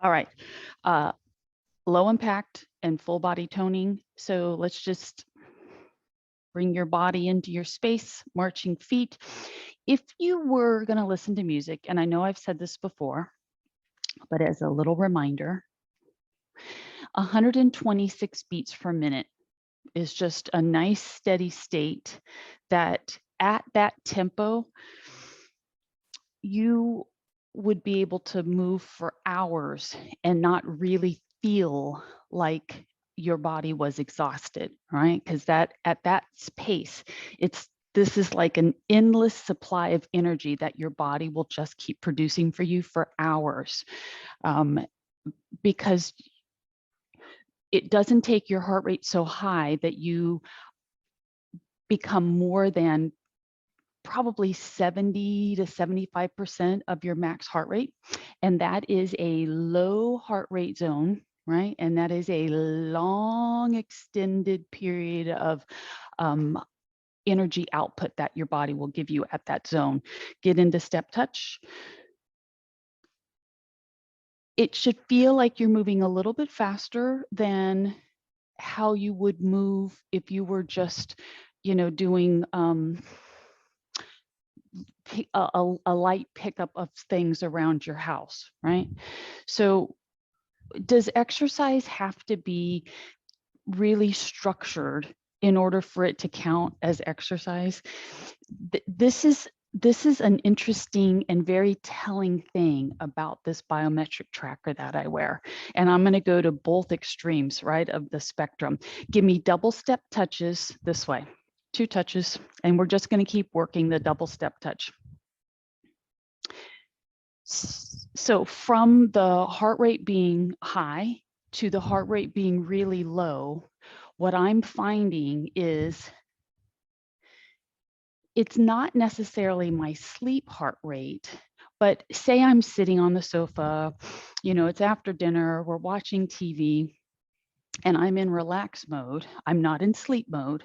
All right. Uh, Low impact and full body toning. So let's just bring your body into your space, marching feet. If you were going to listen to music, and I know I've said this before, but as a little reminder, 126 beats per minute is just a nice steady state that at that tempo, you would be able to move for hours and not really feel like your body was exhausted, right? Because that at that pace, this is like an endless supply of energy that your body will just keep producing for you for hours, because it doesn't take your heart rate so high that you become more than probably 70 to 75% of your max heart rate. And that is a low heart rate zone, right? And that is a long extended period of energy output that your body will give you at that zone. Get into step touch. It should feel like you're moving a little bit faster than how you would move if you were just, doing a light pickup of things around your house, right? So does exercise have to be really structured in order for it to count as exercise? This is an interesting and very telling thing about this biometric tracker that I wear. And I'm going to go to both extremes, right, of the spectrum. Give me double step touches this way, 2 touches, and we're just going to keep working the double step touch. So from the heart rate being high to the heart rate being really low, what I'm finding is it's not necessarily my sleep heart rate, but say I'm sitting on the sofa, it's after dinner, we're watching TV, and I'm in relax mode. I'm not in sleep mode.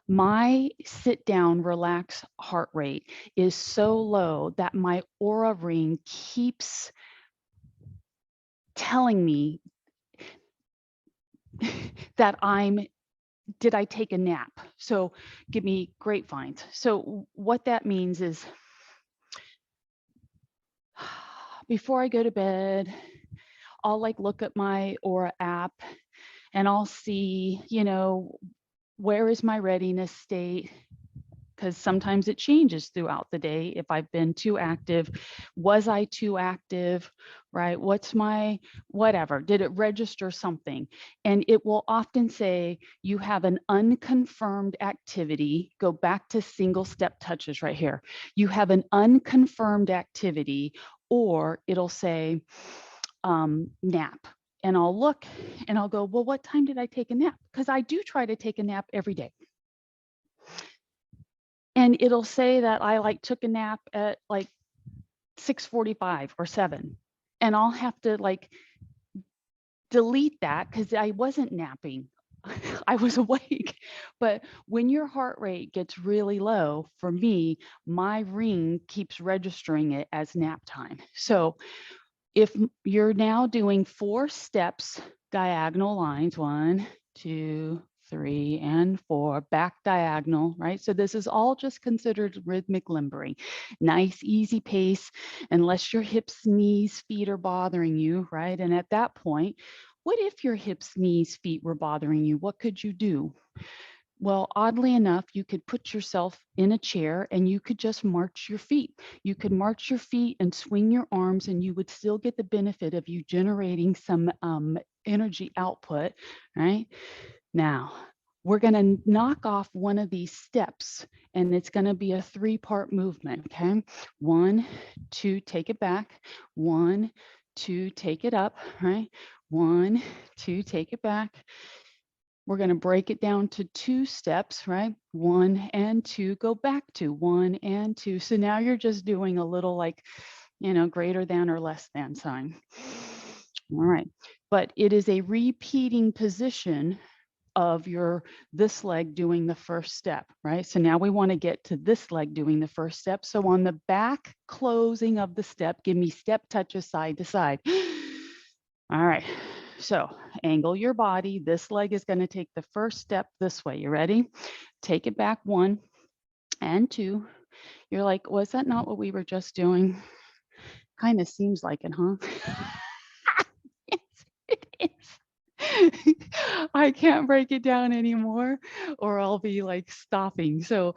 My sit down, relax heart rate is so low that my aura ring keeps telling me that did I take a nap? So give me grapevines. So what that means is before I go to bed, I'll look at my Aura app and I'll see, where is my readiness state? Because sometimes it changes throughout the day. If I've been too active, was I too active, right? What's my whatever? Did it register something? And it will often say you have an unconfirmed activity. Go back to single step touches right here. You have an unconfirmed activity, or it'll say nap. And I'll look and I'll go, well, what time did I take a nap? Because I do try to take a nap every day. And it'll say that I took a nap at 6:45 or 7. And I'll have to delete that because I wasn't napping. I was awake. But when your heart rate gets really low, for me, my ring keeps registering it as nap time. So if you're now doing 4 steps, diagonal lines, 1, 2, 3, and 4, back diagonal, right? So this is all just considered rhythmic limbering. Nice, easy pace, unless your hips, knees, feet are bothering you, right? And at that point, what if your hips, knees, feet were bothering you? What could you do? Well, oddly enough, you could put yourself in a chair and you could just march your feet. You could march your feet and swing your arms, and you would still get the benefit of you generating some energy output, right? Now, we're going to knock off one of these steps, and it's going to be a 3-part movement, okay? 1, 2, take it back. 1, 2, take it up, right? 1, 2, take it back. We're going to break it down to 2 steps, right? 1 and 2, go back to 1 and 2. So now you're just doing a little greater than or less than sign. All right. But it is a repeating position of this leg doing the first step, right? So now we want to get to this leg doing the first step. So on the back closing of the step, give me step touches side to side. All right. So angle your body. This leg is going to take the first step this way. You ready? Take it back 1 and 2. You're like, was that not what we were just doing? Kind of seems like it, huh? Yes, it is. I can't break it down anymore or I'll be like stopping. So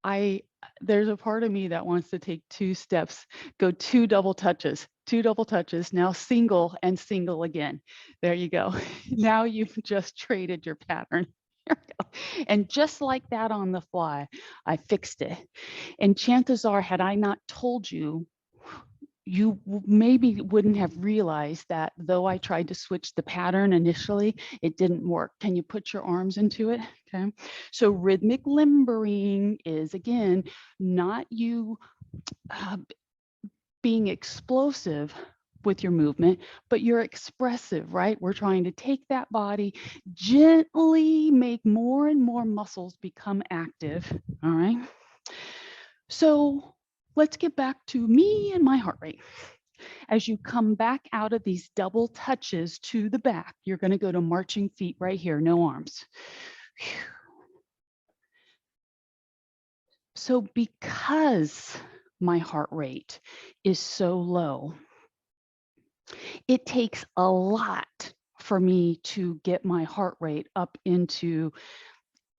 I there's a part of me that wants to take 2 steps, go 2 double touches, 2 double touches, now single and single again. There you go. Now you've just traded your pattern. There we go. And just like that on the fly, I fixed it. And chances are, had I not told you, you maybe wouldn't have realized that though I tried to switch the pattern initially, it didn't work. Can you put your arms into it? Okay. So rhythmic limbering is, again, not you uh, being explosive with your movement, but you're expressive, right? We're trying to take that body, gently make more and more muscles become active. All right. So let's get back to me and my heart rate. As you come back out of these double touches to the back, you're going to go to marching feet right here, no arms. So because my heart rate is so low, it takes a lot for me to get my heart rate up into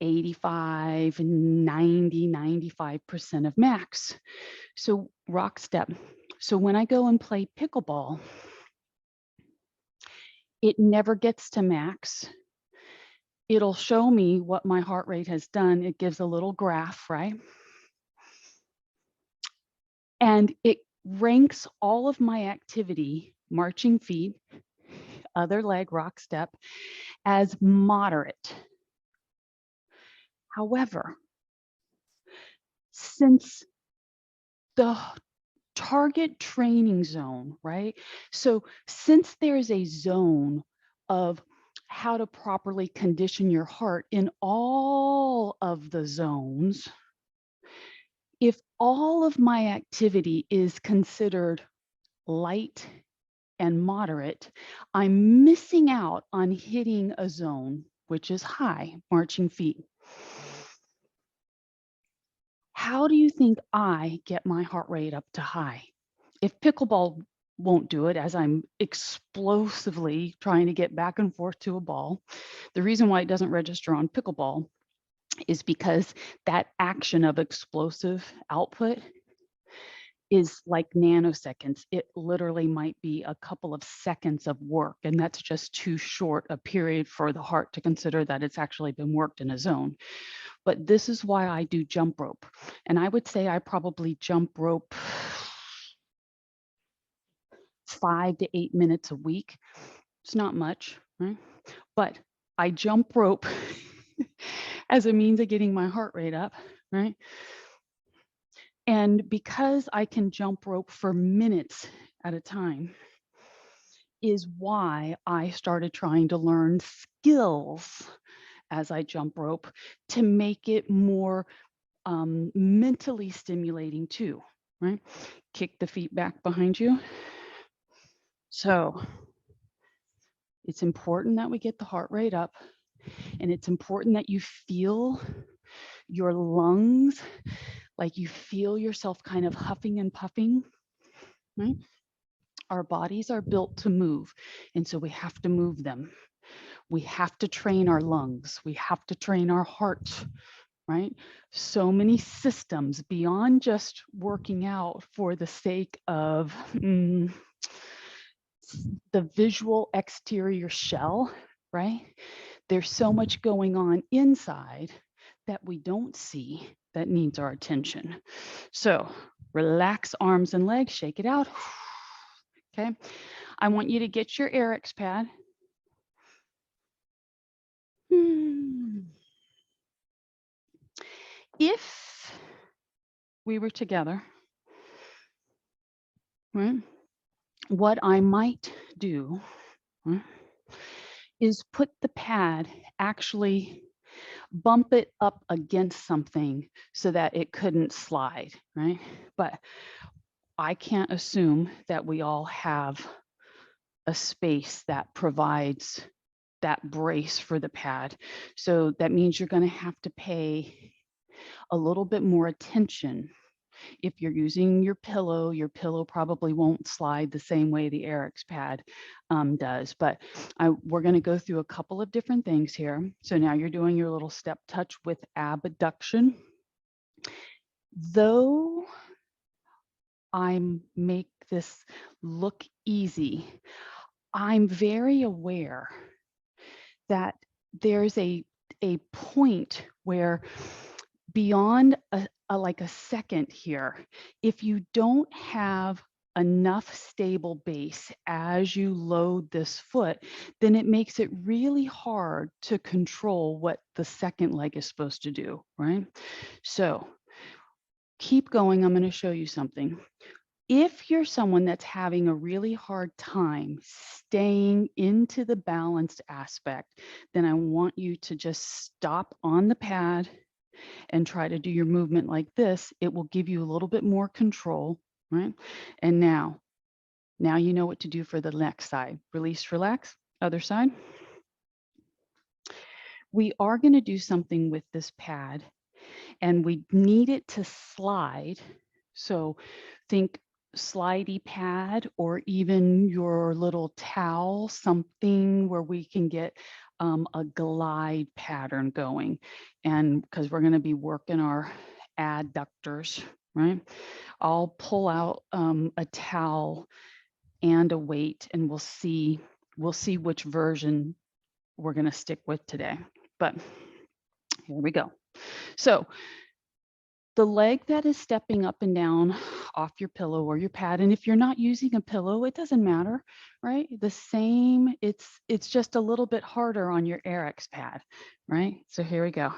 85, 90, 95% of max. So rock step. So when I go and play pickleball, it never gets to max. It'll show me what my heart rate has done. It gives a little graph, right? And it ranks all of my activity, marching feet, other leg, rock step, as moderate. However, since the target training zone, right? So since there's a zone of how to properly condition your heart in all of the zones, if all of my activity is considered light and moderate, I'm missing out on hitting a zone, which is high, marching feet. How do you think I get my heart rate up to high? If pickleball won't do it, as I'm explosively trying to get back and forth to a ball, the reason why it doesn't register on pickleball is because that action of explosive output is like nanoseconds. It literally might be a couple of seconds of work, and that's just too short a period for the heart to consider that it's actually been worked in a zone. But this is why I do jump rope. And I would say I probably jump rope 5 to 8 minutes a week. It's not much, right? But I jump rope as a means of getting my heart rate up, right? And because I can jump rope for minutes at a time, is why I started trying to learn skills as I jump rope to make it more mentally stimulating too, right? Kick the feet back behind you. So it's important that we get the heart rate up, and it's important that you feel your lungs, like you feel yourself kind of huffing and puffing, right? Our bodies are built to move, and so we have to move them. We have to train our lungs. We have to train our heart, right? So many systems beyond just working out for the sake of the visual exterior shell, right? There's so much going on inside that we don't see that needs our attention. So relax arms and legs, shake it out. Okay. I want you to get your Eric's pad. If we were together, right, what I might do, right, is put the pad, actually bump it up against something so that it couldn't slide, right? But I can't assume that we all have a space that provides that brace for the pad. So that means you're going to have to pay a little bit more attention. If you're using your pillow probably won't slide the same way the Eric's pad does. But we're going to go through a couple of different things here. So now you're doing your little step touch with abduction. Though I make this look easy, I'm very aware that there's a point where beyond like a second here, if you don't have enough stable base as you load this foot, then it makes it really hard to control what the second leg is supposed to do, right? So keep going. I'm going to show you something. If you're someone that's having a really hard time staying into the balanced aspect, then I want you to just stop on the pad and try to do your movement like this. It will give you a little bit more control, right? And now you know what to do for the next side. Release, relax, other side. We are going to do something with this pad, and we need it to slide. So think slidey pad, or even your little towel, something where we can get a glide pattern going. And because we're going to be working our adductors, right? I'll pull out a towel and a weight, and we'll see which version we're going to stick with today. But here we go. So the leg that is stepping up and down off your pillow or your pad, and if you're not using a pillow, it doesn't matter, right? The same, it's just a little bit harder on your Eric's pad, right? So here we go.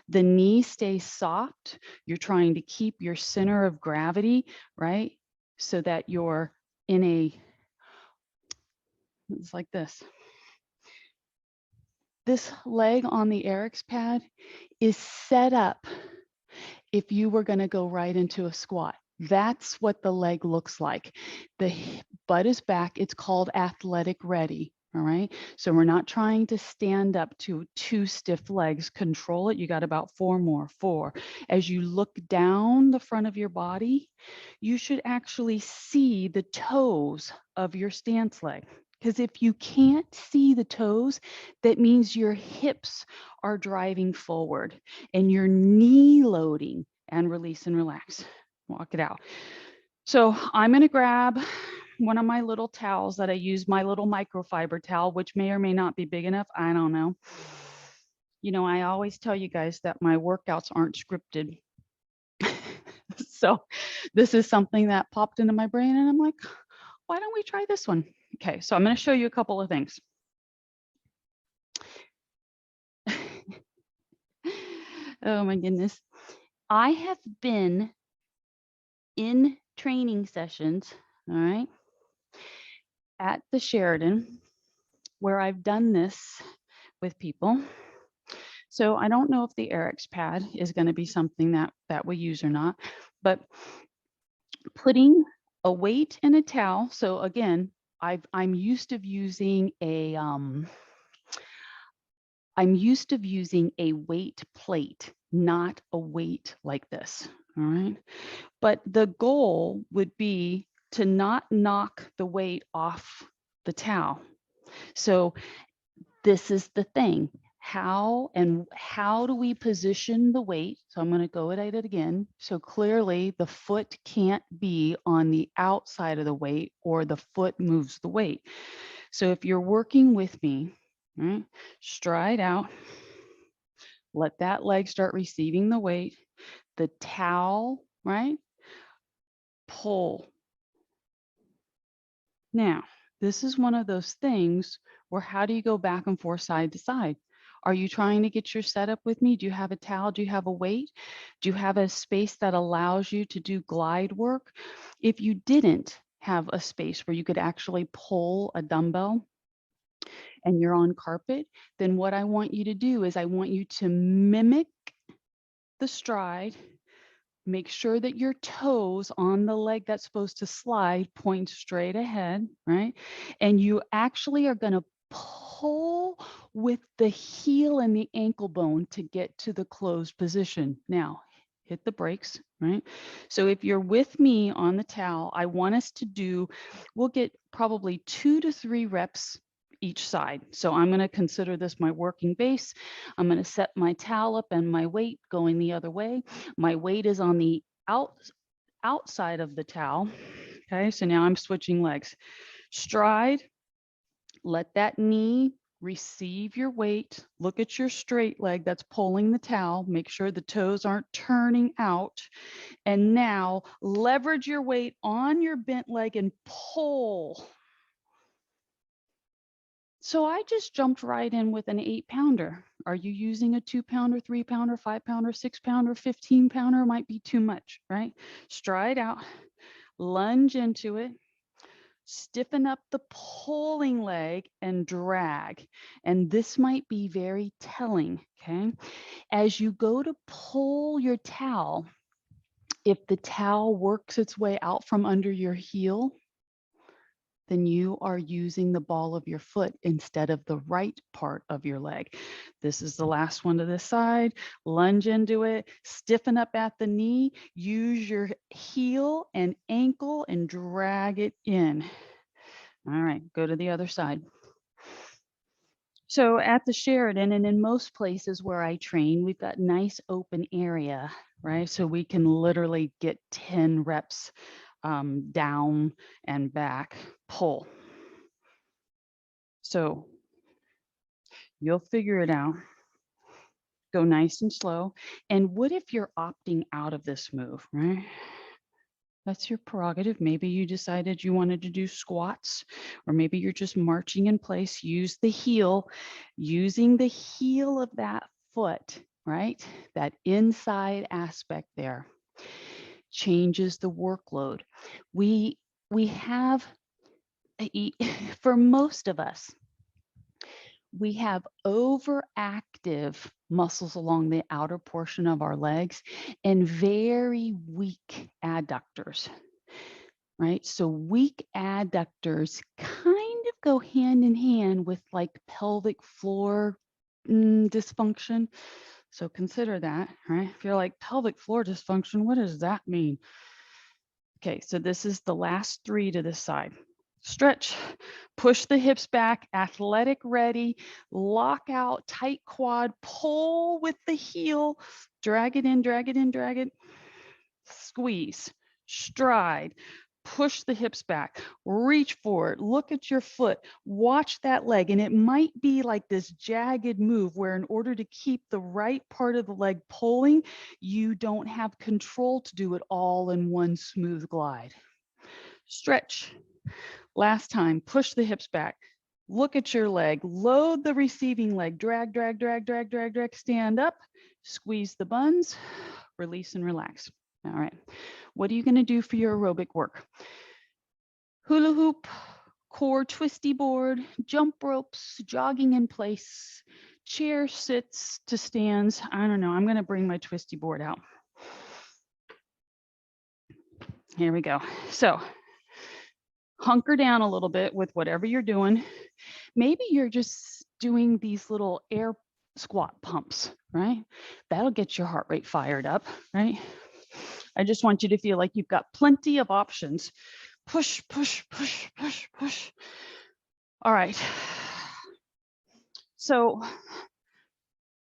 The knee stays soft. You're trying to keep your center of gravity, right? So that you're it's like this. This leg on the Eric's pad is set up if you were going to go right into a squat. That's what the leg looks like. The butt is back. It's called athletic ready. All right. So we're not trying to stand up to 2 stiff legs. Control it. You got about 4 more. 4. As you look down the front of your body, you should actually see the toes of your stance leg. Because if you can't see the toes, that means your hips are driving forward and you're knee loading, and release and relax. Walk it out. So I'm going to grab one of my little towels that I use, my little microfiber towel, which may or may not be big enough. I don't know. You know, I always tell you guys that my workouts aren't scripted. So this is something that popped into my brain, and I'm like, why don't we try this one? Okay, so I'm going to show you a couple of things. Oh my goodness. I have been in training sessions, all right, at the Sheridan, where I've done this with people. So I don't know if the Eric's pad is going to be something that we use or not, but putting a weight in a towel. So again, I'm used to using a weight plate, not a weight like this. All right. But the goal would be to not knock the weight off the towel. So this is the thing. How do we position the weight? So I'm going to go at it again. So clearly the foot can't be on the outside of the weight, or the foot moves the weight. So if you're working with me, right, stride out, let that leg start receiving the weight, the towel, right, pull. Now, this is one of those things where how do you go back and forth side to side? Are you trying to get your setup with me? Do you have a towel? Do you have a weight? Do you have a space that allows you to do glide work? If you didn't have a space where you could actually pull a dumbbell and you're on carpet, then what I want you to do is I want you to mimic the stride, Make sure that your toes on the leg that's supposed to slide point straight ahead, right? And you actually are going to pull with the heel and the ankle bone to get to the closed position. Now, hit the brakes, right? So if you're with me on the towel, I want us to do, we'll get probably 2 to 3 reps each side. So I'm going to consider this my working base. I'm going to set my towel up and my weight going the other way. My weight is on the outside of the towel. Okay, so now I'm switching legs. Stride, let that knee receive your weight. Look at your straight leg that's pulling the towel. Make sure the toes aren't turning out. And now leverage your weight on your bent leg and pull. So I just jumped right in with an 8-pounder. Are you using a 2-pounder, 3-pounder, 5-pounder, 6-pounder, 15-pounder? Might be too much, right? Stride out, lunge into it, stiffen up the pulling leg and drag. And this might be very telling, okay? As you go to pull your towel, if the towel works its way out from under your heel, then you are using the ball of your foot instead of the right part of your leg. This is the last one to this side. Lunge into it, stiffen up at the knee, use your heel and ankle and drag it in. All right, go to the other side. So at the Sheridan and in most places where I train, we've got nice open area, right? So we can literally get 10 reps down and back, pull. So you'll figure it out. Go nice and slow. And what if you're opting out of this move, right? That's your prerogative. Maybe you decided you wanted to do squats, or maybe you're just marching in place. Use the heel, using the heel of that foot, right? That inside aspect there changes the workload. We have, for most of us, we have overactive muscles along the outer portion of our legs and very weak adductors, right? So weak adductors kind of go hand in hand with like pelvic floor dysfunction. So consider that, right? If you're like pelvic floor dysfunction, what does that mean? Okay, so this is the last 3 to this side. Stretch, push the hips back, athletic ready, lock out, tight quad, pull with the heel, drag it in, drag it in, drag it, squeeze, stride, push the hips back, reach forward, look at your foot, watch that leg. And it might be like this jagged move where in order to keep the right part of the leg pulling, you don't have control to do it all in one smooth glide. Stretch. Last time, push the hips back. Look at your leg, load the receiving leg, drag, drag, drag, drag, drag, drag, stand up, squeeze the buns, release and relax. All right, what are you gonna do for your aerobic work? Hula hoop, core twisty board, jump ropes, jogging in place, chair sits to stands. I don't know, I'm gonna bring my twisty board out. Here we go. So hunker down a little bit with whatever you're doing. Maybe you're just doing these little air squat pumps, right? That'll get your heart rate fired up, right? I just want you to feel like you've got plenty of options. Push, push, push, push, push. All right. So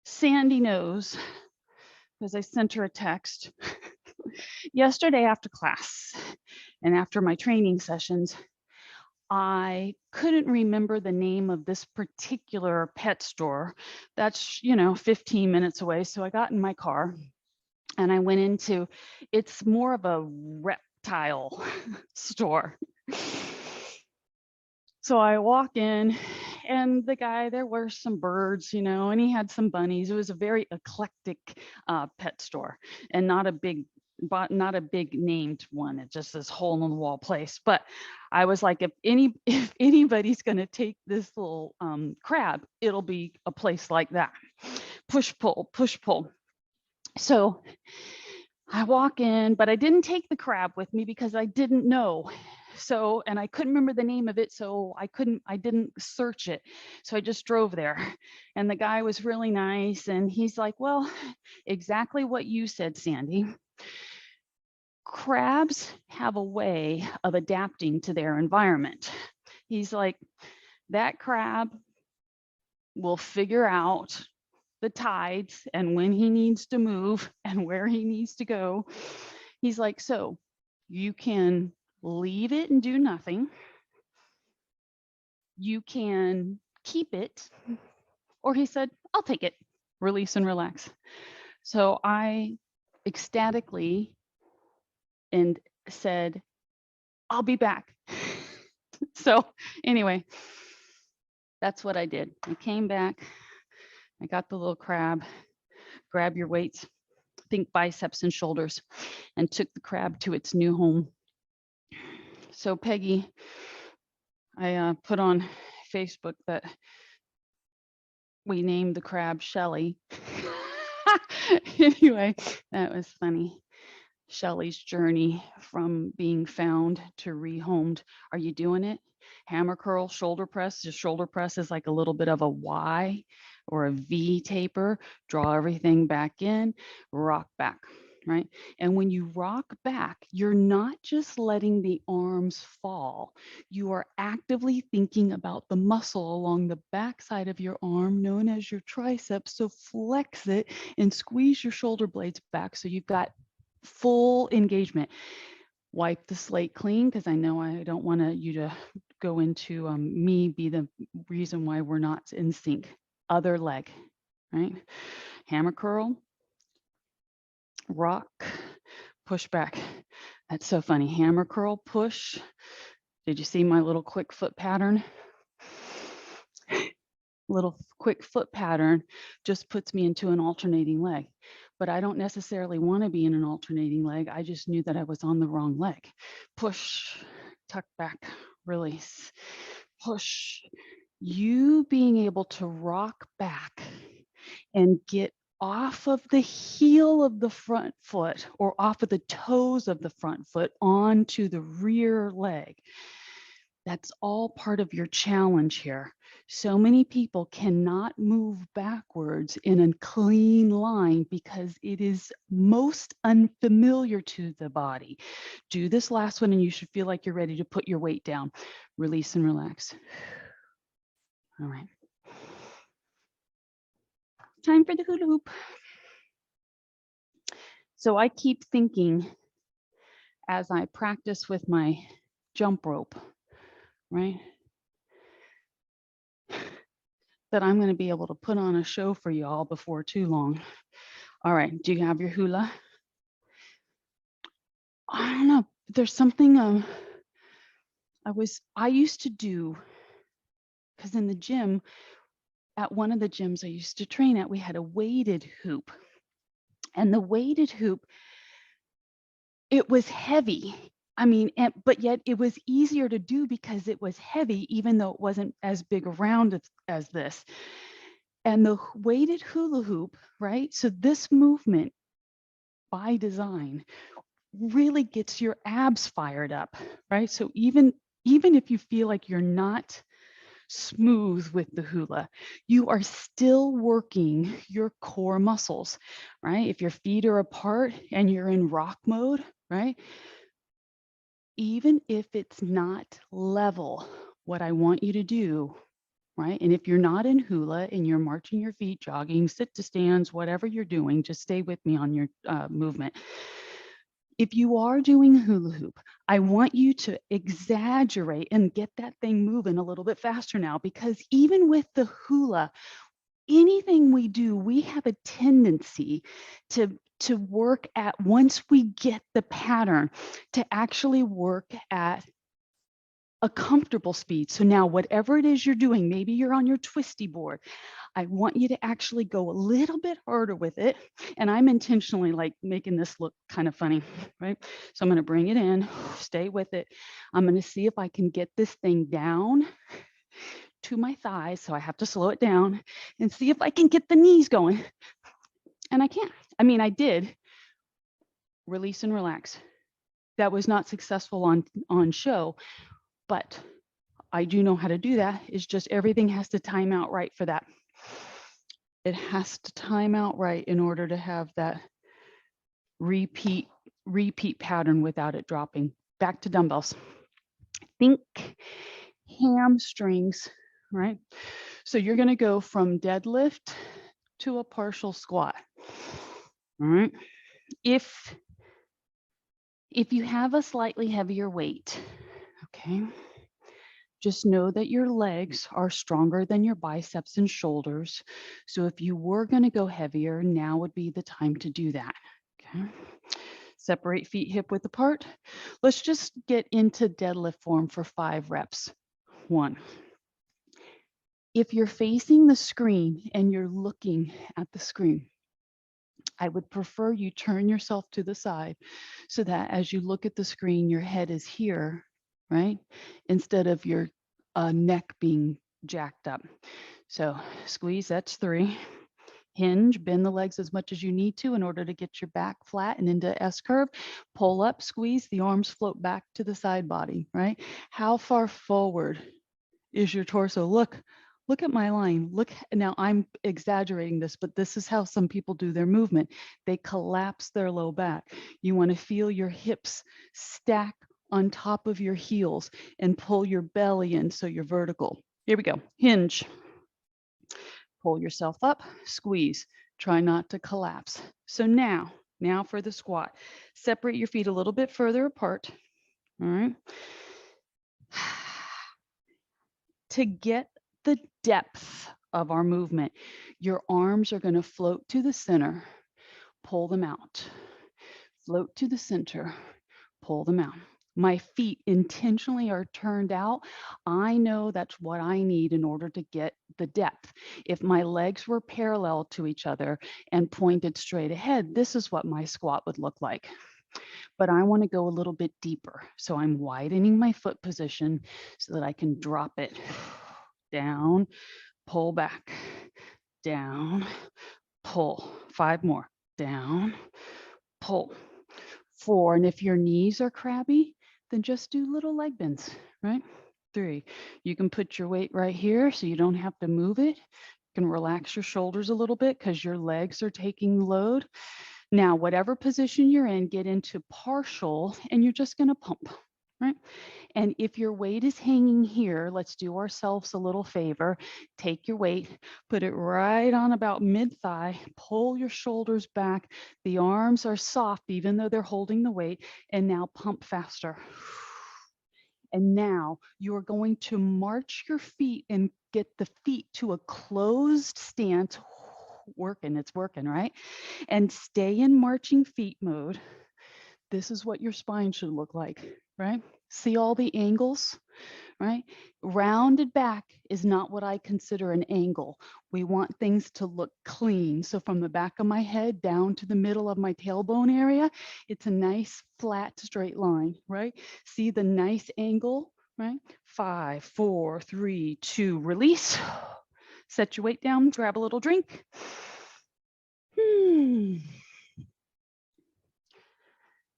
Sandy knows, because I sent her a text yesterday after class and after my training sessions, I couldn't remember the name of this particular pet store that's, 15 minutes away. So I got in my car and I went into, it's more of a reptile store. So I walk in and the guy, there were some birds, and he had some bunnies. It was a very eclectic pet store and not a big named one. It's just this hole in the wall place. But I was like, if anybody's going to take this little crab, it'll be a place like that. Push, pull, push, pull. So I walk in, but I didn't take the crab with me because I didn't know. So, and I couldn't remember the name of it, so I didn't search it. So I just drove there. And the guy was really nice. And he's like, well, exactly what you said, Sandy. Crabs have a way of adapting to their environment. He's like, that crab will figure out the tides and when he needs to move and where he needs to go. He's like, so you can leave it and do nothing. You can keep it. Or he said, I'll take it, release and relax. So I ecstatically and said, I'll be back. So anyway, that's what I did. I came back, I got the little crab, grab your weights, think biceps and shoulders, and took the crab to its new home. So Peggy, I put on Facebook that we named the crab Shelly. Anyway, that was funny. Shelly's journey from being found to rehomed. Are you doing it? Hammer curl, shoulder press. The shoulder press is like a little bit of a Y or a V taper. Draw everything back in, rock back, right? And when you rock back, you're not just letting the arms fall. You are actively thinking about the muscle along the backside of your arm, known as your triceps. So flex it and squeeze your shoulder blades back so you've got full engagement. Wipe the slate clean because I know I don't want you to go into me be the reason why we're not in sync. Other leg, right? Hammer curl, rock, push back. That's so funny. Hammer curl, push. Did you see my little quick foot pattern? Little quick foot pattern just puts me into an alternating leg. But I don't necessarily want to be in an alternating leg. I just knew that I was on the wrong leg. Push, tuck back, release, push. You being able to rock back and get off of the heel of the front foot or off of the toes of the front foot onto the rear leg. That's all part of your challenge here. So many people cannot move backwards in a clean line because it is most unfamiliar to the body. Do this last one and you should feel like you're ready to put your weight down. Release and relax. All right. Time for the hula hoop. So I keep thinking as I practice with my jump rope, right? That I'm going to be able to put on a show for y'all before too long. All right, do you have your hula? I don't know. There's something I used to do, because in the gym, at one of the gyms I used to train at, we had a weighted hoop. And the weighted hoop, it was heavy. I mean, but yet it was easier to do because it was heavy, even though it wasn't as big around as this. And the weighted hula hoop, right? So this movement by design really gets your abs fired up, right? So even if you feel like you're not smooth with the hula, you are still working your core muscles, right? If your feet are apart and you're in rock mode, right? Even if it's not level, what I want you to do, right? And if you're not in hula and you're marching your feet, jogging, sit to stands, whatever you're doing, just stay with me on your movement. If you are doing hula hoop, I want you to exaggerate and get that thing moving a little bit faster now, because even with the hula, anything we do, we have a tendency to work at, once we get the pattern, to actually work at a comfortable speed. So now whatever it is you're doing, maybe you're on your twisty board, I want you to actually go a little bit harder with it. And I'm intentionally like making this look kind of funny, right? So I'm going to bring it in, stay with it. I'm going to see if I can get this thing down to my thighs. So I have to slow it down and see if I can get the knees going. And I can't. I mean, I did, release and relax. That was not successful on show, but I do know how to do that. It's just everything has to time out right for that. It has to time out right in order to have that repeat pattern without it dropping. Back to dumbbells. Think hamstrings, right? So you're going to go from deadlift to a partial squat. All right. If you have a slightly heavier weight, okay, just know that your legs are stronger than your biceps and shoulders. So if you were going to go heavier, now would be the time to do that. Okay. Separate feet hip width apart. Let's just get into deadlift form for 5 reps. 1. If you're facing the screen and you're looking at the screen, I would prefer you turn yourself to the side so that as you look at the screen, your head is here, right? Instead of your neck being jacked up. So squeeze, that's 3. Hinge, bend the legs as much as you need to in order to get your back flat and into S curve. Pull up, squeeze, the arms float back to the side body, right? How far forward is your torso? Look at my line. Look, now I'm exaggerating this, but this is how some people do their movement. They collapse their low back. You want to feel your hips stack on top of your heels and pull your belly in so you're vertical. Here we go. Hinge. Pull yourself up, squeeze. Try not to collapse. So now for the squat. Separate your feet a little bit further apart. All right. To get the depth of our movement, your arms are going to float to the center, pull them out. Float to the center, pull them out. My feet intentionally are turned out. I know that's what I need in order to get the depth. If my legs were parallel to each other and pointed straight ahead, this is what my squat would look like. But I want to go a little bit deeper. So I'm widening my foot position so that I can drop it down, pull back, down, pull. 5 more, down, pull. 4, and if your knees are crabby, then just do little leg bends, right? 3, you can put your weight right here so you don't have to move it. You can relax your shoulders a little bit because your legs are taking the load. Now, whatever position you're in, get into partial, and you're just going to pump, right? And if your weight is hanging here, let's do ourselves a little favor. Take your weight, put it right on about mid-thigh, pull your shoulders back. The arms are soft, even though they're holding the weight, and now pump faster. And now you're going to march your feet and get the feet to a closed stance. It's working, right? And stay in marching feet mode. This is what your spine should look like, right? See all the angles, right? Rounded back is not what I consider an angle. We want things to look clean. So from the back of my head down to the middle of my tailbone area, it's a nice flat straight line, right? See the nice angle, right? 5, 4, 3, 2, release. Set your weight down, grab a little drink.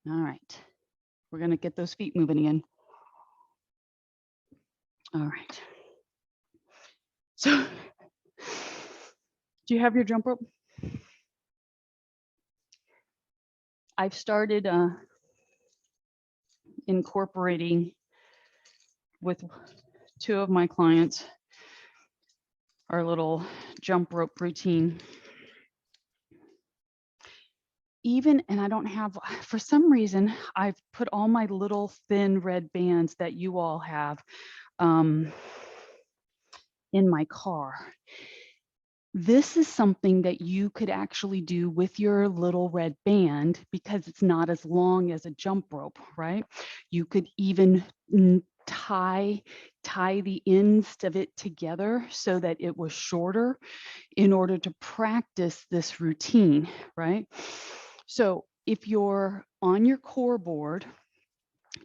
All right. We're going to get those feet moving again. All right. So, do you have your jump rope? I've started incorporating with 2 of my clients our little jump rope routine. And I don't have, for some reason, I've put all my little thin red bands that you all have in my car. This is something that you could actually do with your little red band because it's not as long as a jump rope, right? You could even tie the ends of it together so that it was shorter in order to practice this routine, right? So if you're on your core board,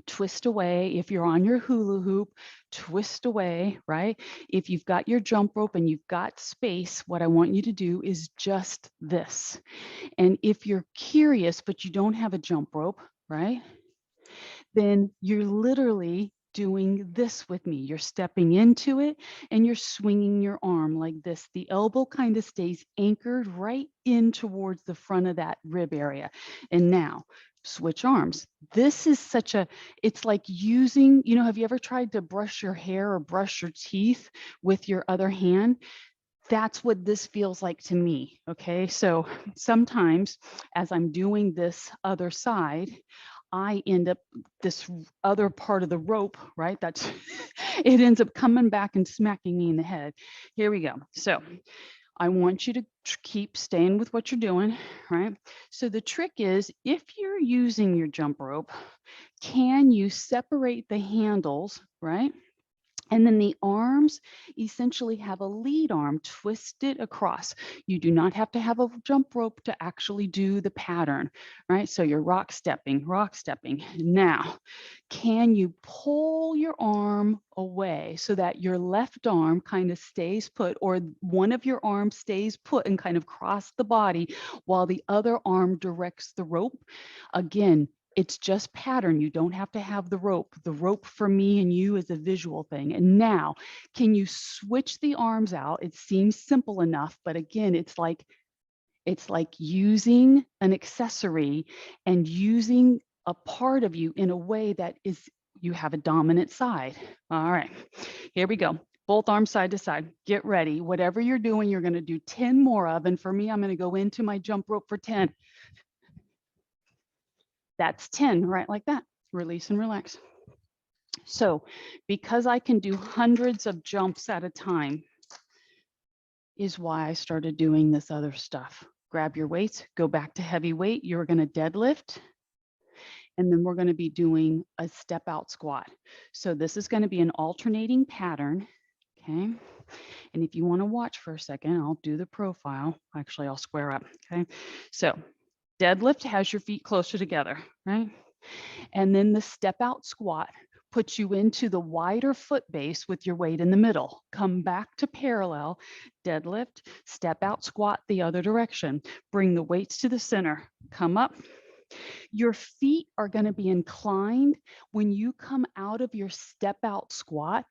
twist away. If you're on your hula hoop, twist away, right? If you've got your jump rope and you've got space, what I want you to do is just this. And if you're curious, but you don't have a jump rope, right? Then you're literally doing this with me. You're stepping into it and you're swinging your arm like this. The elbow kind of stays anchored right in towards the front of that rib area. And now switch arms. This is such a, it's like using, have you ever tried to brush your hair or brush your teeth with your other hand? That's what this feels like to me. Okay. So sometimes as I'm doing this other side, I end up this other part of the rope, right? That's it ends up coming back and smacking me in the head. Here we go. So I want you to keep staying with what you're doing, right? So the trick is if you're using your jump rope, can you separate the handles, right? And then the arms essentially have a lead arm twisted across. You do not have to have a jump rope to actually do the pattern, right? So you're rock stepping, rock stepping. Now, can you pull your arm away so that your left arm kind of stays put, or one of your arms stays put and kind of cross the body while the other arm directs the rope? Again, it's just pattern. You don't have to have the rope. The rope for me and you is a visual thing. And now, can you switch the arms out? It seems simple enough, but again, it's like using an accessory and using a part of you in a way that is, you have a dominant side. All right, here we go. Both arms side to side. Get ready. Whatever you're doing, you're going to do 10 more of. And for me, I'm going to go into my jump rope for 10. That's 10, right? Like that. Release and relax. So because I can do hundreds of jumps at a time is why I started doing this other stuff. Grab your weights, go back to heavy weight. You're going to deadlift. And then we're going to be doing a step out squat. So this is going to be an alternating pattern. Okay. And if you want to watch for a second, I'll do the profile. Actually, I'll square up. Okay. So deadlift has your feet closer together, right? And then the step out squat puts you into the wider foot base with your weight in the middle. Come back to parallel, deadlift, step out squat the other direction. Bring the weights to the center, come up. Your feet are going to be inclined when you come out of your step out squat,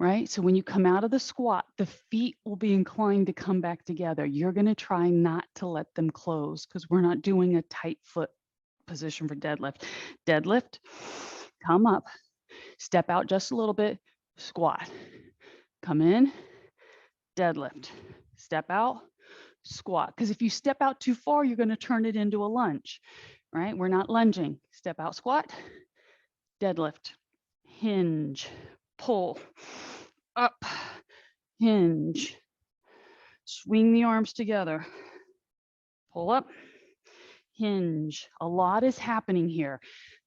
right? So when you come out of the squat, the feet will be inclined to come back together. You're going to try not to let them close because we're not doing a tight foot position for deadlift. Deadlift, come up, step out just a little bit, squat. Come in, deadlift, step out, squat. Because if you step out too far, you're going to turn it into a lunge, right? We're not lunging. Step out, squat, deadlift, hinge, pull, up, hinge, swing the arms together, pull up, hinge. A lot is happening here.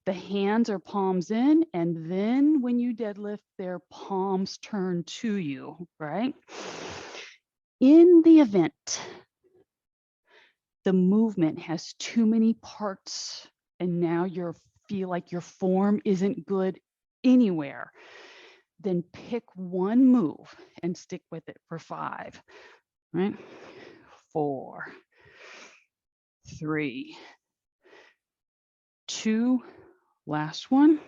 The hands are palms in, and then when you deadlift, their palms turn to you, right? In the event the movement has too many parts and now you feel like your form isn't good anywhere, then pick one move and stick with it for 5, right? 4, 3, 2, last one,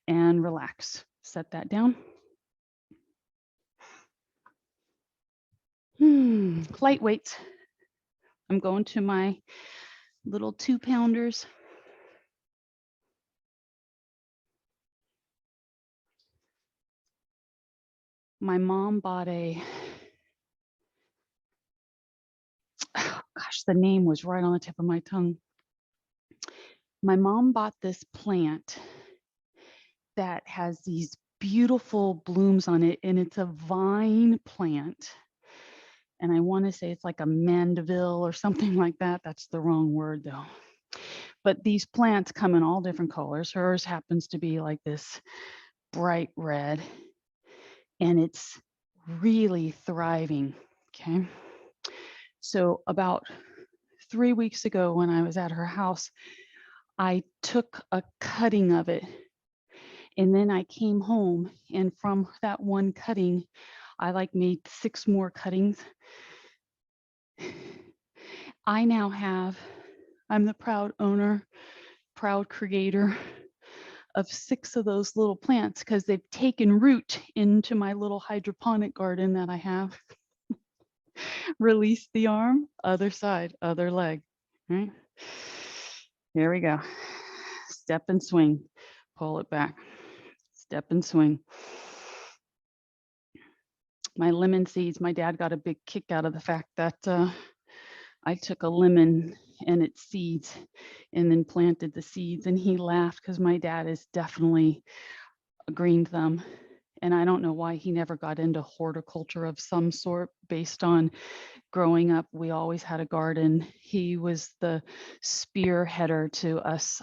and relax. Set that down. Light weights. I'm going to my little 2-pounders. My mom bought a, oh gosh, the name was right on the tip of my tongue. My mom bought this plant that has these beautiful blooms on it, and it's a vine plant. And I want to say it's like a mandeville or something like that. That's the wrong word though. But these plants come in all different colors. Hers happens to be like this bright red, and it's really thriving. Okay. So about 3 weeks ago when I was at her house, I took a cutting of it And then I came home, and from that one cutting, I like made 6 more cuttings. I now have, I'm the proud owner, proud creator of 6 of those little plants because they've taken root into my little hydroponic garden that I have. Release the arm, other side, other leg. Right? Here we go. Step and swing. Pull it back. Step and swing. My lemon seeds, my dad got a big kick out of the fact that I took a lemon and its seeds and then planted the seeds, and he laughed because my dad is definitely a green thumb. And I don't know why he never got into horticulture of some sort based on growing up. We always had a garden. He was the spearheader to us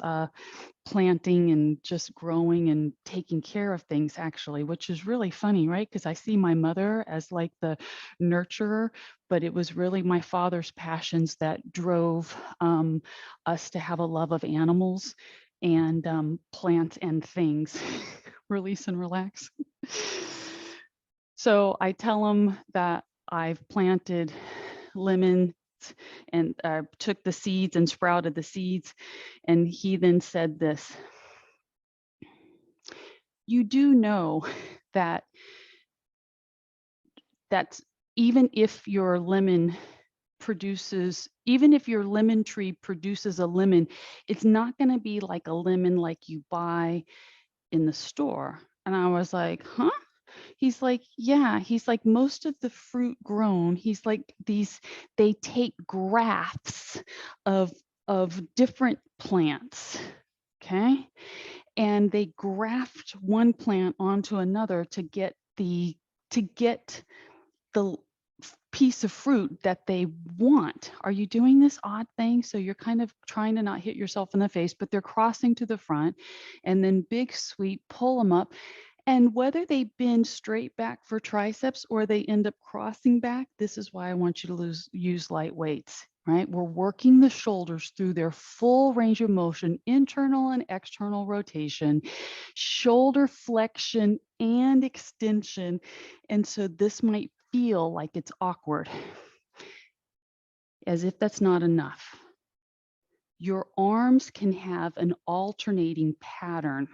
planting and just growing and taking care of things, actually, which is really funny, right? Because I see my mother as like the nurturer, but it was really my father's passions that drove us to have a love of animals and plants and things. Release and relax. So I tell him that I've planted lemons and took the seeds and sprouted the seeds. And he then said this, you do know that that's even if your lemon produces, even if your lemon tree produces a lemon, it's not going to be like a lemon like you buy in the store. And I was like, huh? He's like, yeah. He's like, most of the fruit grown, he's like, these, they take grafts of different plants. Okay. And they graft one plant onto another to get the piece of fruit that they want. Are you doing this odd thing? So you're kind of trying to not hit yourself in the face, but they're crossing to the front and then big sweep, pull them up. And whether they bend straight back for triceps or they end up crossing back, this is why I want you to use light weights, right? We're working the shoulders through their full range of motion, internal and external rotation, shoulder flexion and extension. And so this might feel like it's awkward, as if that's not enough. Your arms can have an alternating pattern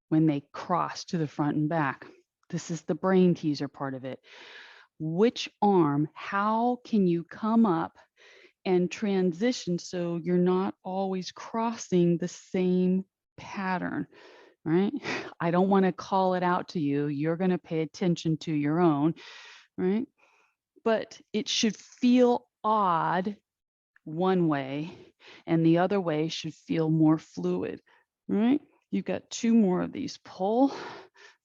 when they cross to the front and back. This is the brain teaser part of it. Which arm, how can you come up and transition so you're not always crossing the same pattern, right? I don't want to call it out to you. You're going to pay attention to your own, right? But it should feel odd one way, and the other way should feel more fluid, right? You've got 2 more of these. Pull,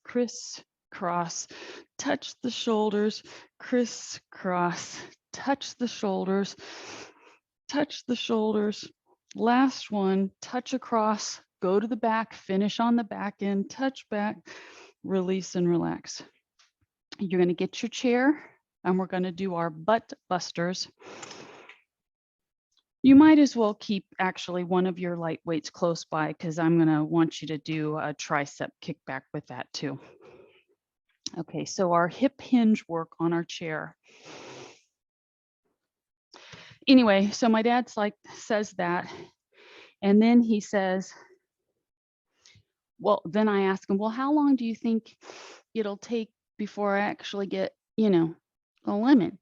crisscross, touch the shoulders, crisscross, touch the shoulders, touch the shoulders. Last one, touch across, go to the back, finish on the back end, touch back, release and relax. You're going to get your chair, and we're going to do our butt busters. You might as well keep actually one of your light weights close by because I'm going to want you to do a tricep kickback with that too. Okay, so our hip hinge work on our chair. Anyway, so my dad's like says that, and then he says, well, then I ask him, well, how long do you think it'll take before I actually get, a lemon?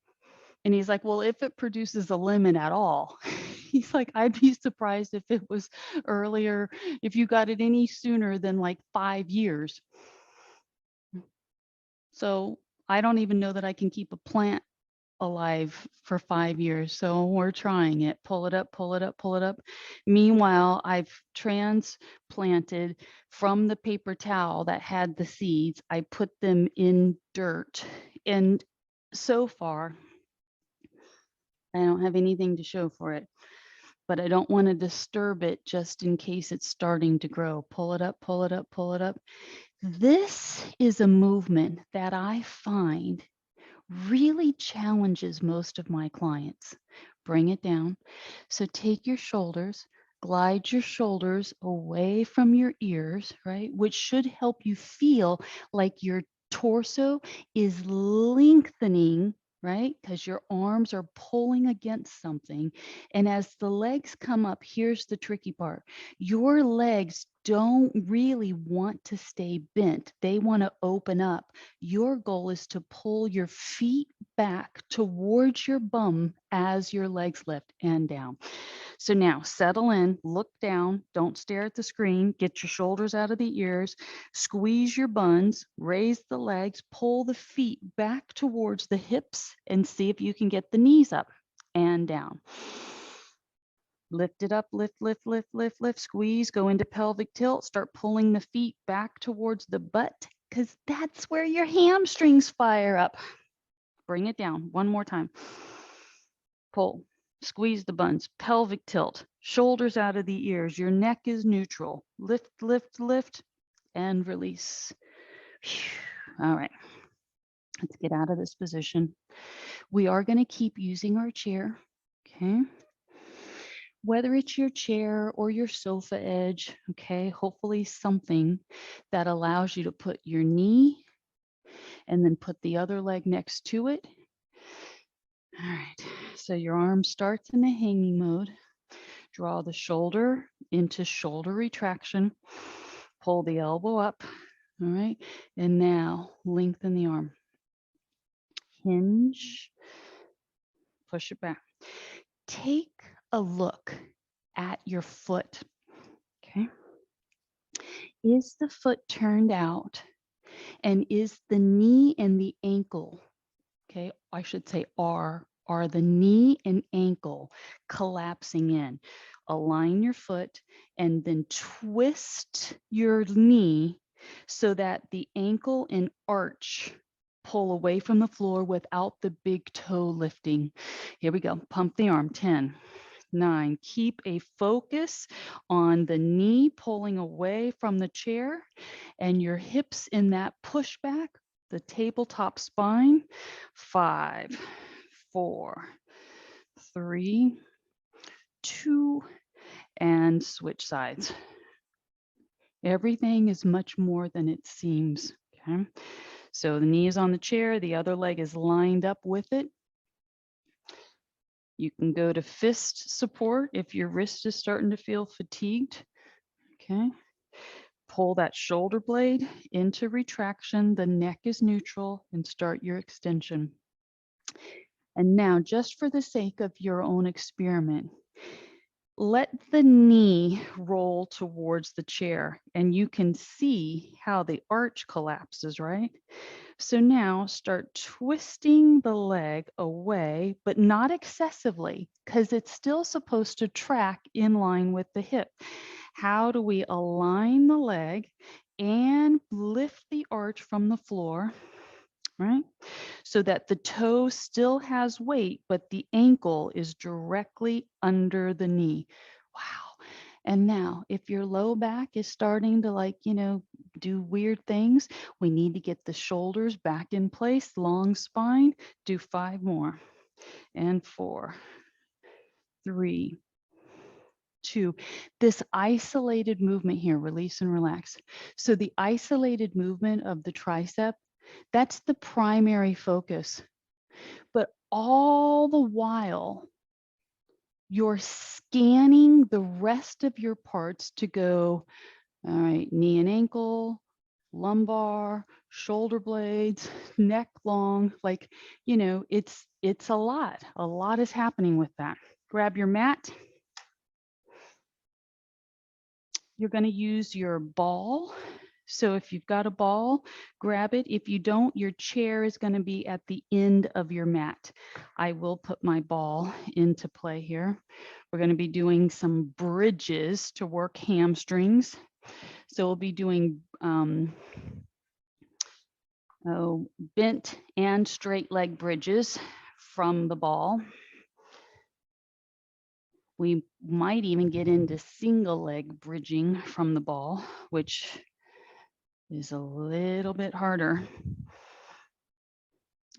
And he's like, well, if it produces a lemon at all. He's like, I'd be surprised if it was earlier, if you got it any sooner than like 5 years. So I don't even know that I can keep a plant alive for 5 years. So we're trying it. Pull it up, pull it up, pull it up. Meanwhile, I've transplanted from the paper towel that had the seeds. I put them in dirt. And so far, I don't have anything to show for it, but I don't want to disturb it just in case it's starting to grow. Pull it up, pull it up, pull it up. This is a movement that I find really challenges most of my clients. Bring it down. So take your shoulders, Glide your shoulders away from your ears, right? Which should help you feel like your torso is lengthening, right? Because your arms are pulling against something. And as the legs come up, here's the tricky part. Your legs don't really want to stay bent. They want to open up. Your goal is to pull your feet back towards your bum as your legs lift and down. So now settle in, look down, don't stare at the screen, get your shoulders out of the ears, squeeze your buns, raise the legs, pull the feet back towards the hips, and see if you can get the knees up and down. Lift it up, lift, lift, lift, lift, lift, squeeze, go into pelvic tilt, start pulling the feet back towards the butt because that's where your hamstrings fire up. Bring it down one more time. Pull. Squeeze the buns, pelvic tilt, shoulders out of the ears. Your neck is neutral. Lift, lift, lift, and release. All right. Let's get out of this position. We are going to keep using our chair. Okay. Whether it's your chair or your sofa edge, okay, hopefully something that allows you to put your knee and then put the other leg next to it. All right. So your arm starts in the hanging mode. Draw the shoulder into shoulder retraction. Pull the elbow up. All right. And now lengthen the arm. Hinge. Push it back. Take a look at your foot. Okay. Is the foot turned out? And is the knee and the ankle, okay, I should say are the knee and ankle collapsing in? Align your foot and then twist your knee so that the ankle and arch pull away from the floor without the big toe lifting. Here we go. Pump the arm. 10, 9. Keep a focus on the knee pulling away from the chair and your hips in that pushback, the tabletop spine. 5, 4, 3, 2, and switch sides. Everything is much more than it seems. Okay. So the knee is on the chair, the other leg is lined up with it. You can go to fist support if your wrist is starting to feel fatigued. Okay. Pull that shoulder blade into retraction. The neck is neutral and start your extension. And now, just for the sake of your own experiment, let the knee roll towards the chair and you can see how the arch collapses, right? So now start twisting the leg away, but not excessively because it's still supposed to track in line with the hip. How do we align the leg and lift the arch from the floor, right? So that the toe still has weight, but the ankle is directly under the knee. Wow. And now, if your low back is starting to do weird things, we need to get the shoulders back in place, long spine. Do 5 more. And 4, 3, 2. This isolated movement here, release and relax. So the isolated movement of the tricep, that's the primary focus. But all the while, you're scanning the rest of your parts to go, all right, knee and ankle, lumbar, shoulder blades, neck long, it's a lot. A lot is happening with that. Grab your mat. You're going to use your ball. So if you've got a ball, grab it. If you don't, your chair is going to be at the end of your mat. I will put my ball into play here. We're going to be doing some bridges to work hamstrings. So we'll be doing bent and straight leg bridges from the ball. We might even get into single leg bridging from the ball, which is a little bit harder.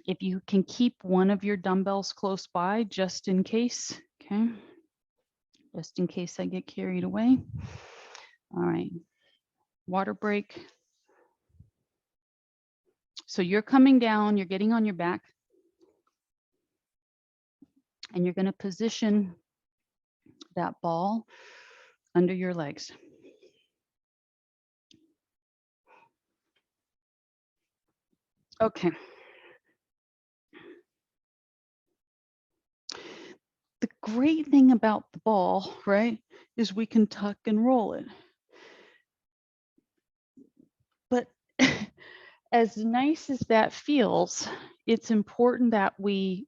If you can keep one of your dumbbells close by, just in case, okay? just in case I get carried away. All right, water break. So you're coming down, you're getting on your back, and you're going to position that ball under your legs. Okay. The great thing about the ball, right, is we can tuck and roll it. But as nice as that feels, it's important that we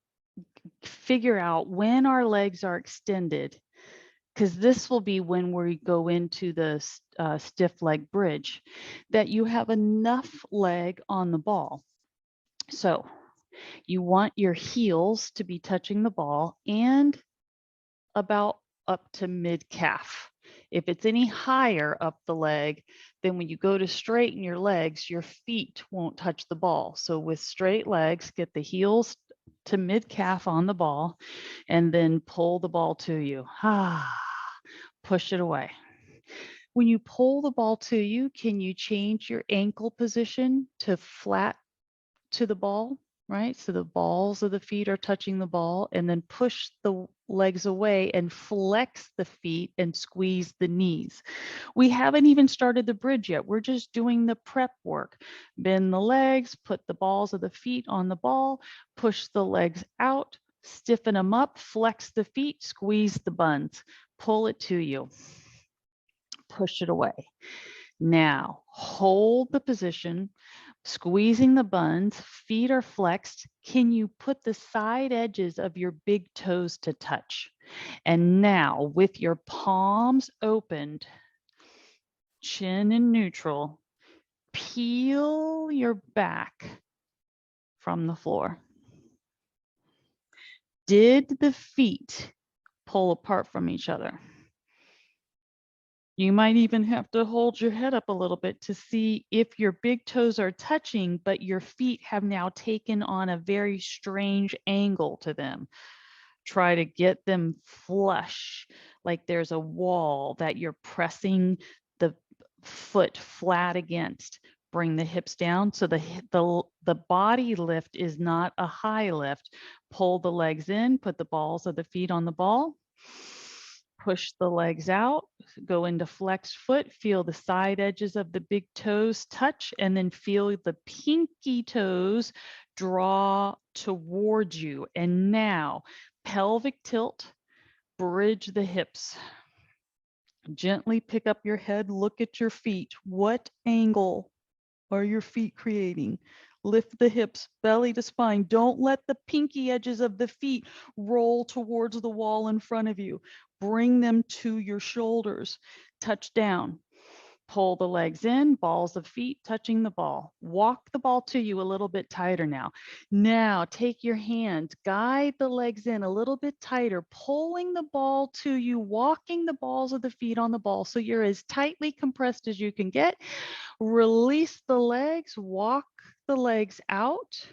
figure out when our legs are extended, because this will be when we go into the stiff leg bridge, that you have enough leg on the ball. So you want your heels to be touching the ball and about up to mid calf. If it's any higher up the leg, then when you go to straighten your legs, your feet won't touch the ball. So with straight legs, get the heels to mid calf on the ball and then pull the ball to you. Push it away. When you pull the ball to you, can you change your ankle position to flat to the ball, right? So the balls of the feet are touching the ball, and then push the legs away and flex the feet and squeeze the knees. We haven't even started the bridge yet. We're just doing the prep work. Bend the legs, put the balls of the feet on the ball, push the legs out, stiffen them up, flex the feet, squeeze the buns, pull it to you, push it away. Now, hold the position, squeezing the buns, feet are flexed. Can you put the side edges of your big toes to touch? And now, with your palms opened, chin in neutral, peel your back from the floor. Did the feet pull apart from each other? You might even have to hold your head up a little bit to see if your big toes are touching, but your feet have now taken on a very strange angle to them. Try to get them flush, like there's a wall that you're pressing the foot flat against. Bring the hips down so the body lift is not a high lift. Pull the legs in, put the balls of the feet on the ball. Push the legs out, go into flexed foot, feel the side edges of the big toes touch, and then feel the pinky toes draw towards you. And now, pelvic tilt, bridge the hips. Gently pick up your head, look at your feet. What angle are your feet creating? Lift the hips, belly to spine. Don't let the pinky edges of the feet roll towards the wall in front of you. Bring them to your shoulders. Touch down. Pull the legs in, balls of feet touching the ball. Walk the ball to you a little bit tighter now. Now take your hands, guide the legs in a little bit tighter, pulling the ball to you, walking the balls of the feet on the ball so you're as tightly compressed as you can get. Release the legs, walk the legs out,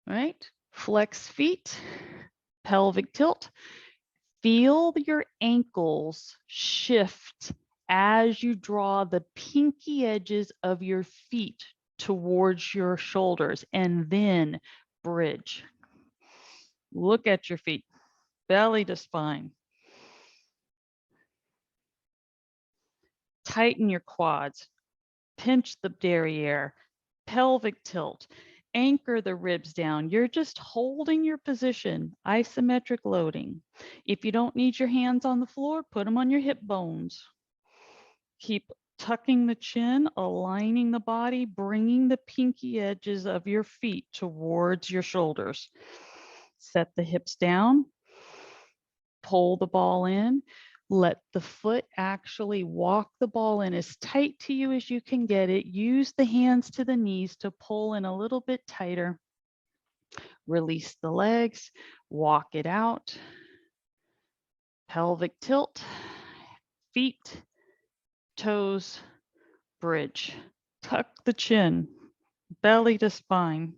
right? Flex feet, pelvic tilt. Feel your ankles shift as you draw the pinky edges of your feet towards your shoulders, and then bridge. Look at your feet, belly to spine. Tighten your quads, pinch the derriere, pelvic tilt, anchor the ribs down. You're just holding your position, isometric loading. If you don't need your hands on the floor, put them on your hip bones. Keep tucking the chin, aligning the body, bringing the pinky edges of your feet towards your shoulders. Set the hips down, pull the ball in. Let the foot actually walk the ball in as tight to you as you can get it. Use the hands to the knees to pull in a little bit tighter. Release the legs, walk it out. Pelvic tilt, feet, toes, bridge. Tuck the chin, belly to spine.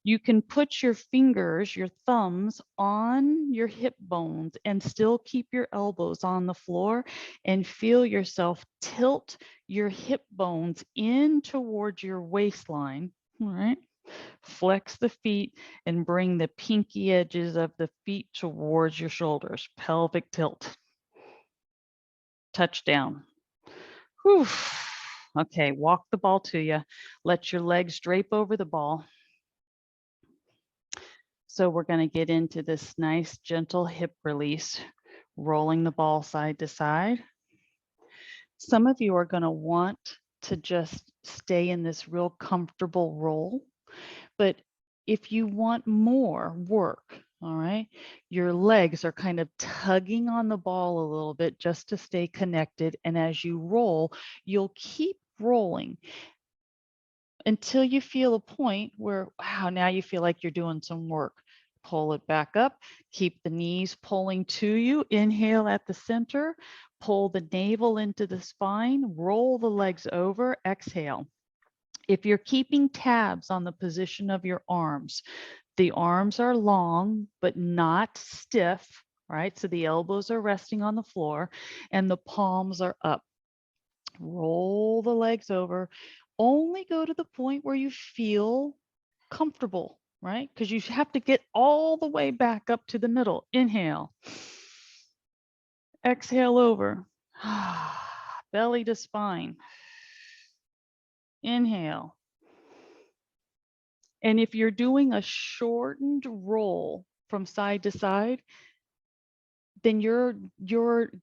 You can put your fingers, your thumbs on your hip bones and still keep your elbows on the floor and feel yourself tilt your hip bones in towards your waistline, all right? Flex the feet and bring the pinky edges of the feet towards your shoulders. Pelvic tilt. Touchdown. Whew. Okay, walk the ball to you. Let your legs drape over the ball. So we're going to get into this nice, gentle hip release, rolling the ball side to side. Some of you are going to want to just stay in this real comfortable roll. But if you want more work, all right, your legs are kind of tugging on the ball a little bit just to stay connected. And as you roll, you'll keep rolling until you feel a point where, wow, now you feel like you're doing some work. Pull it back up, keep the knees pulling to you. Inhale at the center, pull the navel into the spine, roll the legs over, exhale. If you're keeping tabs on the position of your arms, the arms are long but not stiff, right? So the elbows are resting on the floor and the palms are up. Roll the legs over. Only go to the point where you feel comfortable, right? Because you have to get all the way back up to the middle. Inhale. Exhale over. Belly to spine. Inhale. And if you're doing a shortened roll from side to side, then you're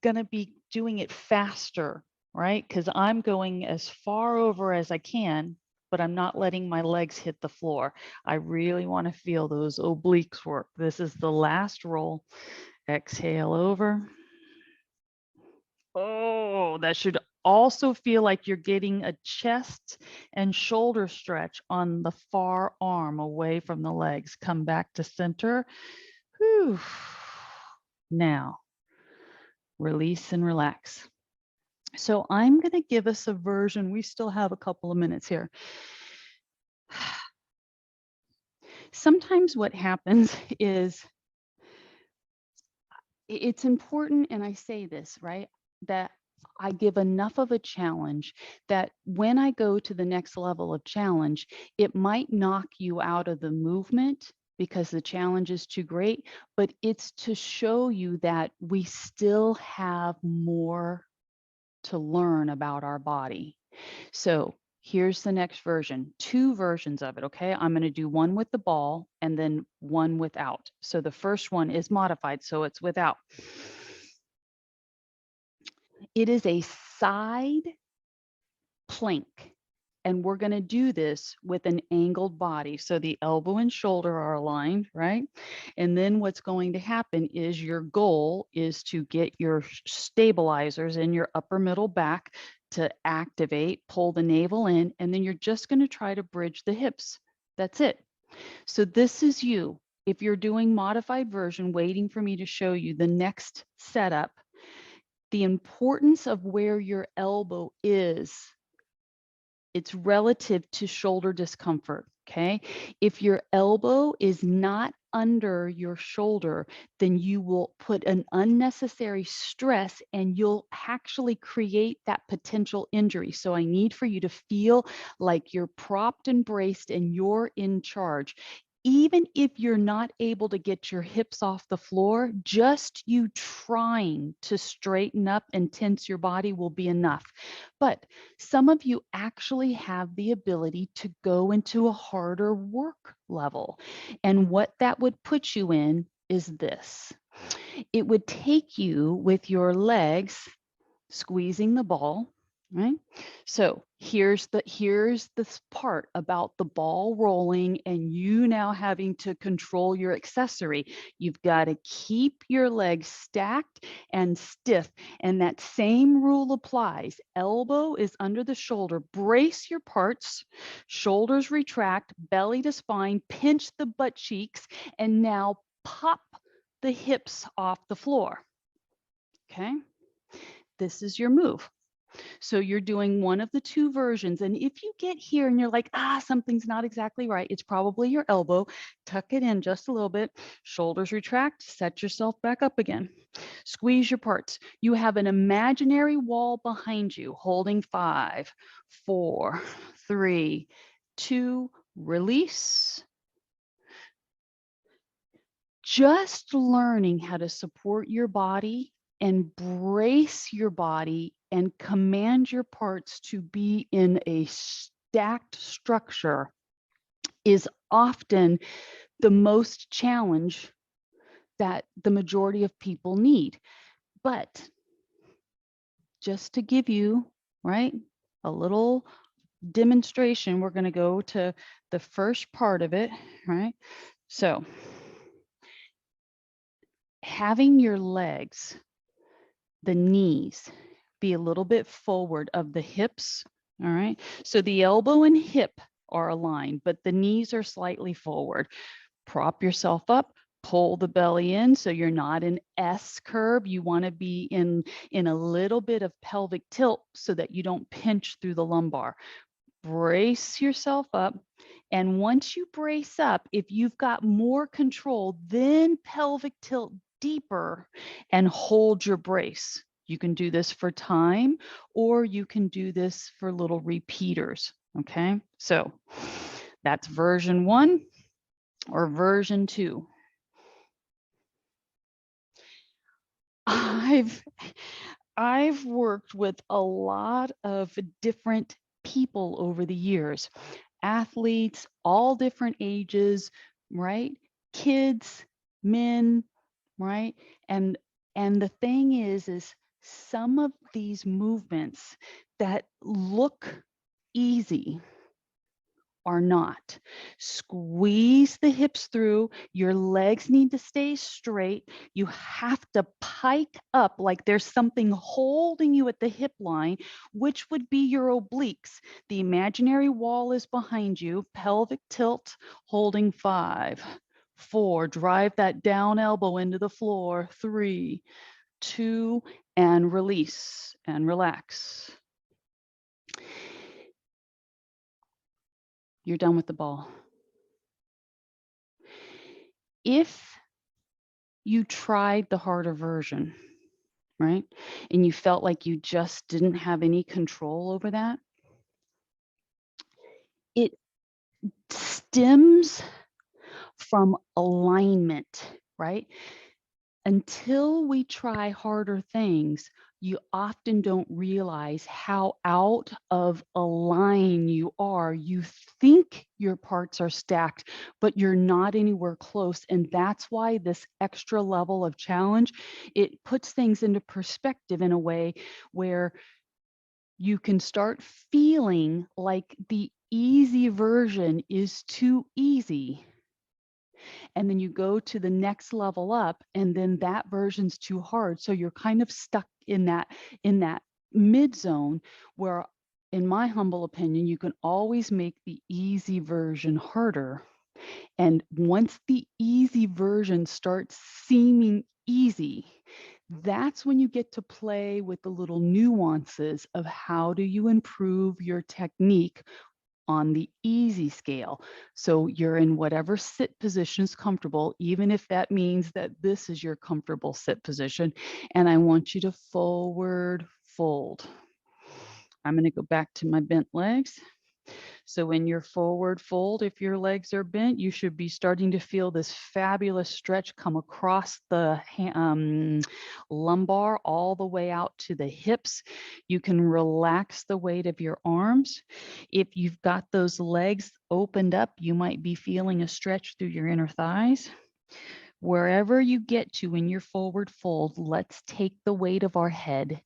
going to be doing it faster, right? Because I'm going as far over as I can, but I'm not letting my legs hit the floor. I really want to feel those obliques work. This is the last roll. Exhale over. Oh, that should also feel like you're getting a chest and shoulder stretch on the far arm away from the legs. Come back to center. Whew. Now, release and relax. So I'm going to give us a version. We still have a couple of minutes here. Sometimes what happens is it's important, and I say this, right, that I give enough of a challenge that when I go to the next level of challenge, it might knock you out of the movement because the challenge is too great, but it's to show you that we still have more to learn about our body. So here's the next version, 2 versions of it, okay? I'm going to do one with the ball and then one without. So the first one is modified, so it's without. It is a side plank, and we're going to do this with an angled body. So the elbow and shoulder are aligned, right? And then what's going to happen is your goal is to get your stabilizers in your upper middle back to activate, pull the navel in, and then you're just going to try to bridge the hips. That's it. So this is you. If you're doing modified version, waiting for me to show you the next setup, the importance of where your elbow is, it's relative to shoulder discomfort, okay? If your elbow is not under your shoulder, then you will put an unnecessary stress and you'll actually create that potential injury. So I need for you to feel like you're propped and braced and you're in charge. Even if you're not able to get your hips off the floor, just you trying to straighten up and tense your body will be enough. But some of you actually have the ability to go into a harder work level. And what that would put you in is this. It would take you with your legs squeezing the ball, right? So here's this part about the ball rolling and you now having to control your accessory. You've got to keep your legs stacked and stiff, and that same rule applies. Elbow is under the shoulder. Brace your parts, shoulders retract, belly to spine, pinch the butt cheeks, and now pop the hips off the floor. Okay? This is your move. So you're doing one of the two versions. And if you get here and you're like, something's not exactly right, it's probably your elbow. Tuck it in just a little bit. Shoulders retract, set yourself back up again. Squeeze your parts. You have an imaginary wall behind you, holding 5, 4, 3, 2, release. Just learning how to support your body and brace your body and command your parts to be in a stacked structure is often the most challenge that the majority of people need. But just to give you, right, a little demonstration, we're going to go to the first part of it, right? So having your legs, the knees, be a little bit forward of the hips, all right? So the elbow and hip are aligned, but the knees are slightly forward. Prop yourself up, pull the belly in so you're not in S curve. You want to be in a little bit of pelvic tilt so that you don't pinch through the lumbar. Brace yourself up. And once you brace up, if you've got more control, then pelvic tilt deeper and hold your brace. You can do this for time, or you can do this for little repeaters. Okay, so that's version 1 or version 2. I've worked with a lot of different people over the years, athletes, all different ages, right? Kids, men, right? And the thing is some of these movements that look easy are not. Squeeze the hips through. Your legs need to stay straight. You have to pike up like there's something holding you at the hip line, which would be your obliques. The imaginary wall is behind you. Pelvic tilt, holding 5, 4. Drive that down elbow into the floor. 3, 2, and release and relax. You're done with the ball. If you tried the harder version, right, and you felt like you just didn't have any control over that, it stems from alignment, right? Until we try harder things, you often don't realize how out of a line you are. You think your parts are stacked, but you're not anywhere close. And that's why this extra level of challenge, it puts things into perspective in a way where you can start feeling like the easy version is too easy. And then you go to the next level up, and then that version's too hard. So you're kind of stuck in that mid zone where, in my humble opinion, you can always make the easy version harder. And once the easy version starts seeming easy, that's when you get to play with the little nuances of how do you improve your technique on the easy scale. So you're in whatever sit position is comfortable, even if that means that this is your comfortable sit position. And I want you to forward fold. I'm going to go back to my bent legs. So when you're forward fold, if your legs are bent, you should be starting to feel this fabulous stretch come across the lumbar all the way out to the hips. You can relax the weight of your arms. If you've got those legs opened up, you might be feeling a stretch through your inner thighs. Wherever you get to in your forward fold, let's take the weight of our head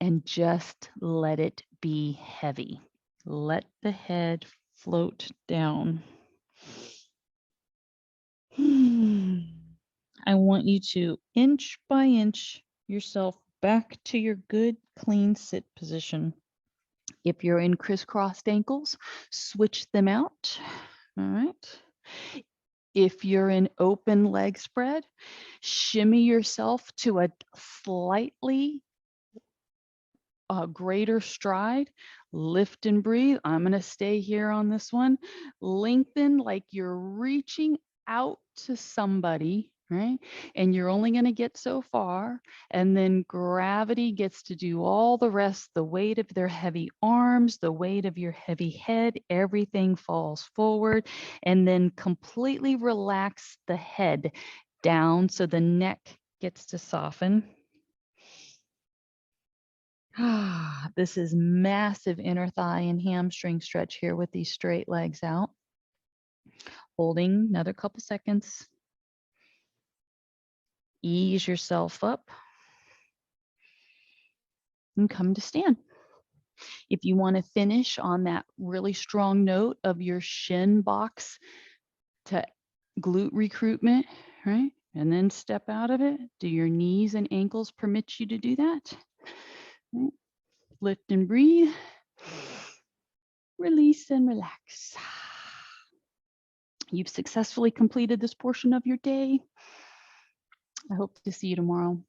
and just let it be heavy. Let the head float down. I want you to inch by inch yourself back to your good, clean sit position. If you're in crisscrossed ankles, switch them out. All right. If you're in open leg spread, shimmy yourself to a slightly a greater stride. Lift and breathe. I'm going to stay here on this one. Lengthen like you're reaching out to somebody, right? And you're only going to get so far. And then gravity gets to do all the rest, the weight of their heavy arms, the weight of your heavy head, everything falls forward. And then completely relax the head down so the neck gets to soften. This is massive inner thigh and hamstring stretch here with these straight legs out. Holding another couple seconds. Ease yourself up and come to stand. If you want to finish on that really strong note of your shin box to glute recruitment, right? And then step out of it. Do your knees and ankles permit you to do that? Right. Lift and breathe. Release and relax. You've successfully completed this portion of your day. I hope to see you tomorrow.